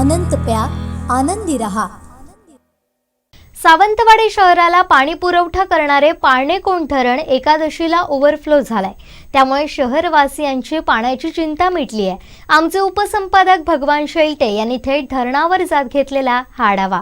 अनंत प्या, आनंदी रहा। सावंतवाडी शहराला पाणी पुरवठा करणारे पाळणेकोंड धरण एकादशीला ओव्हरफ्लो झालाय। त्यामुळे शहरवासियांची पाण्याची चिंता मिटली आहे। आमचे उपसंपादक भगवान शेळटे यांनी थेट धरणावर जात घेतलेला हा आढावा।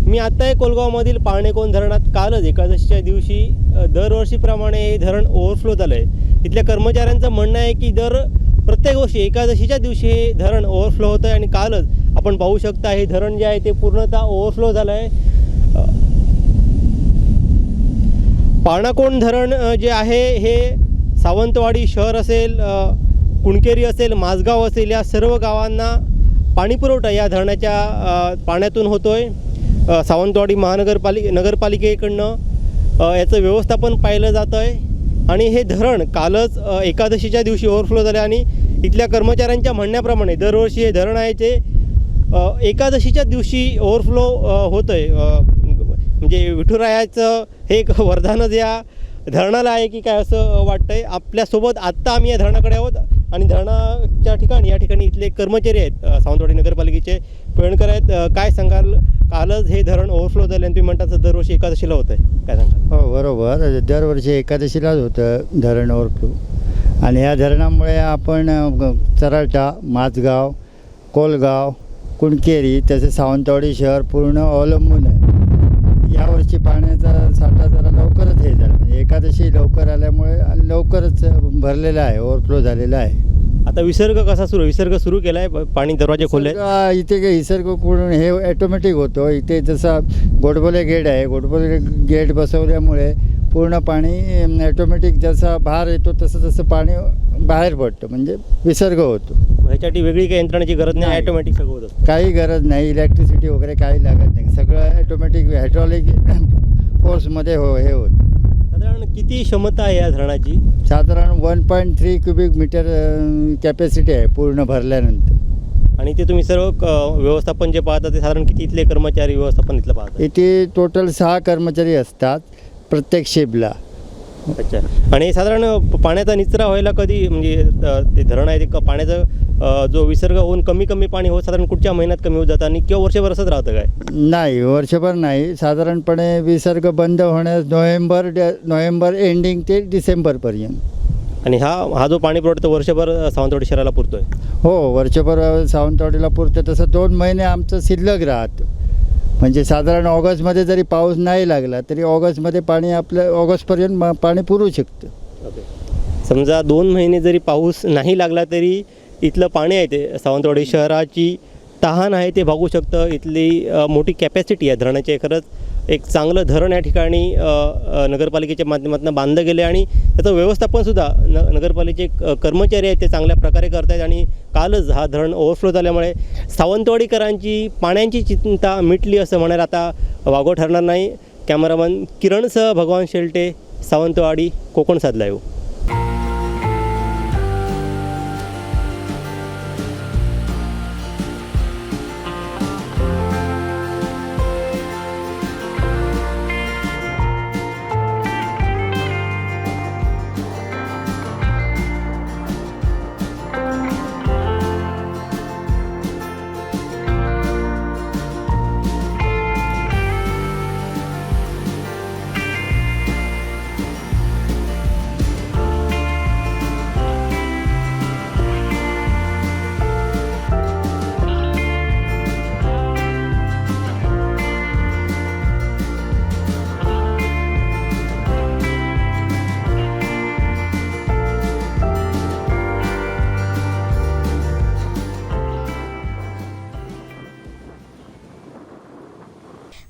मी आता आहे कोलगावमधील पाळणेकोंड धरणात। कालच एकादशीच्या दिवशी दरवर्षीप्रमाणे हे धरण ओव्हरफ्लो झालं आहे। इथल्या कर्मचाऱ्यांचं म्हणणं आहे की प्रत्येक वर्षी एकादशीच्या दिवशी हे धरण ओव्हरफ्लो होतं आहे आणि कालच आपण पाहू शकता हे धरण जे आहे ते पूर्णतः ओव्हरफ्लो झालं आहे। पाळणेकोंड धरण जे आहे हे सावंतवाडी शहर असेल, कुणकेरी असेल, माझगाव असेल, या सर्व गावांना पाणीपुरवठा या धरणाच्या पाण्यातून होतो आहे। सावंतवाडी नगरपालिकेकडनं याचं व्यवस्थापन पाहिलं जातं आहे आणि हे धरण कालच एकादशीच्या दिवशी ओव्हरफ्लो झाले आणि इथल्या कर्मचाऱ्यांच्या म्हणण्याप्रमाणे दरवर्षी हे धरण आहे ते एकादशीच्या दिवशी ओव्हरफ्लो होतं आहे। म्हणजे विठुरायाचं हे एक वरदानच या धरणाला आहे की काय असं वाटतं आहे। आपल्यासोबत आत्ता आम्ही या धरणाकडे आहोत आणि धरणाच्या ठिकाणी या ठिकाणी इथले कर्मचारी आहेत, सावंतवाडी नगरपालिकेचे पेणकर आहेत। काय सांगाल, कालच हे धरण ओव्हरफ्लो झाले आणि तुम्ही म्हणता दरवर्षी एकादशीला होतं आहे, काय सांगाल? हो बरोबर, दरवर्षी एकादशीलाच होतं धरण ओव्हरफ्लो आणि ह्या धरणामुळे आपण चराटा, माझगाव, कोलगाव, कुणकेरी तसेच सावंतवाडी शहर पूर्ण अवलंबून आहे। यावर्षी पाण्याचा साठा जरा लवकरच हे झाला, म्हणजे एकादशी लवकर आल्यामुळे लवकरच भरलेला आहे, ओव्हरफ्लो झालेला आहे। आता विसर्ग कसा विसर्ग सुरू केला आहे, पाणी दरवाजे खोलले इथे विसर्ग करून हे ऑटोमॅटिक होतो। इथे जसा गोडबोले गेट आहे, गोडबोले गेट बसवल्यामुळे पूर्ण पाणी ऑटोमॅटिक जसा बाहेर येतो तसं पाणी बाहेर पडतं, म्हणजे विसर्ग होतो। ह्याच्यासाठी वेगळी काही यंत्रणेची गरज नाही, ऑटोमॅटिक सगळं होतं, काही गरज नाही, इलेक्ट्रिसिटी वगैरे काही लागत नाही, सगळं ऑटोमॅटिक हायड्रॉलिक फोर्समध्ये हे होतं। साधारण किती क्षमता आहे या धरणाची? साधारण 1.3 क्युबिक मीटर कॅपॅसिटी आहे पूर्ण भरल्यानंतर। आणि ते तुम्ही सर्व व्यवस्थापन जे पाहता ते साधारण किती इथले कर्मचारी व्यवस्थापन इथलं पाहतात? इथे टोटल 6 कर्मचारी असतात प्रत्येक शिफ्टला। अच्छा, आणि साधारण पाण्याचा निचरा व्हायला कधी, म्हणजे ते धरण आहे ते पाण्याचा जो विसर्ग होऊन कमी पाणी होत साधारण कुठच्या महिन्यात कमी होत जातं आणि किंवा वर्षभर असंच राहतं काय? नाही, वर्षभर नाही, साधारणपणे विसर्ग बंद होण्यास नोव्हेंबर एंडिंग ते डिसेंबरपर्यंत। आणि हा जो पाणी पुरवठा वर्षभर सावंतवाडी शहराला पुरतो आहे? हो, वर्षभर सावंतवाडीला पुरतं। तसं 2 महिने आमचं शिल्लक राहतं, म्हणजे साधारण ऑगस्टमध्ये जरी पाऊस नाही लागला तरी ऑगस्टमध्ये पाणी आपलं ऑगस्टपर्यंत पाणी पुरू शकतं। ओके, समजा 2 महिने जरी पाऊस नाही लागला तरी इथलं पाणी आहे ते सावंतवाडी शहराची तहान आहे ते भागू शकतं। इथली मोठी कॅपॅसिटी आहे धरणाची। खरंच एक चांगलं धरण या ठिकाणी नगरपालिकेच्या माध्यमातून बांधलं गेलं आणि त्याचं व्यवस्थापनसुद्धा नगरपालिकेचे कर्मचारी आहेत ते चांगल्या प्रकारे करत आहेत। आणि कालच हा धरण ओव्हरफ्लो झाल्यामुळे सावंतवाडीकरांची पाण्याची चिंता मिटली असं म्हणायला आता वावगं ठरणार नाही। कॅमेरामन किरणसह भगवान शेळटे, सावंतवाडी, कोकण सात लाईव्ह।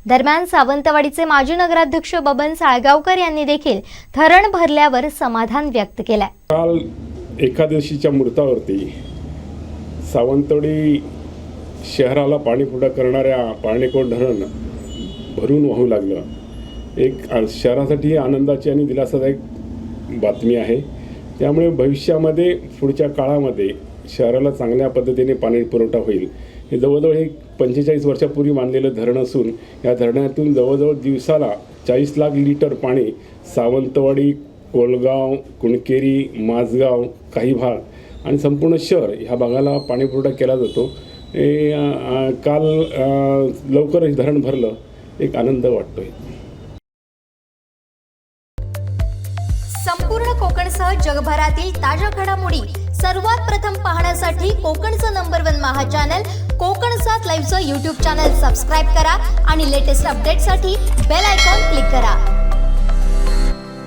दरम्यान सावंतवाडीचे माजी नगराध्यक्ष बबन साळगावकर यांनी देखील धरण भरल्यावर समाधान व्यक्त केलंय. काल एकादशीच्या मुहूर्तावरती सावंतवाडी शहराला पाणीपुरवठा करणाऱ्या पाणीकोट धरण भरून वाहू लागलं. एक शहरासाठी आनंदाची आणि दिलासादायक बातमी आहे. त्यामुळे भविष्यामध्ये पुढच्या काळामध्ये शहराला चांगल्या पद्धतीने पाणी पुरवठा होईल. हे जवळजवळ हे 45 वर्षापूर्वी बांधलेलं धरण असून या धरणातून जवळजवळ दिवसाला 40 लाख लिटर पाणी सावंतवाडी, कोलगाव, कुणकेरी, माझगाव, काही भाग आणि संपूर्ण शहर ह्या भागाला पाणी पुरवठा केला जातो. काल लवकर धरण भरलं, एक आनंद वाटतोय. संपूर्ण कोकणसह जगभरातील ताज्या घडामोडी सर्वात प्रथम पाहण्यासाठी कोकणचं नंबर 1 महा चॅनल कोकण 7 लाईव्हचं यूट्यूब चॅनल सबस्क्राईब करा आणि लेटेस्ट अपडेटसाठी बेल आयकॉन क्लिक करा.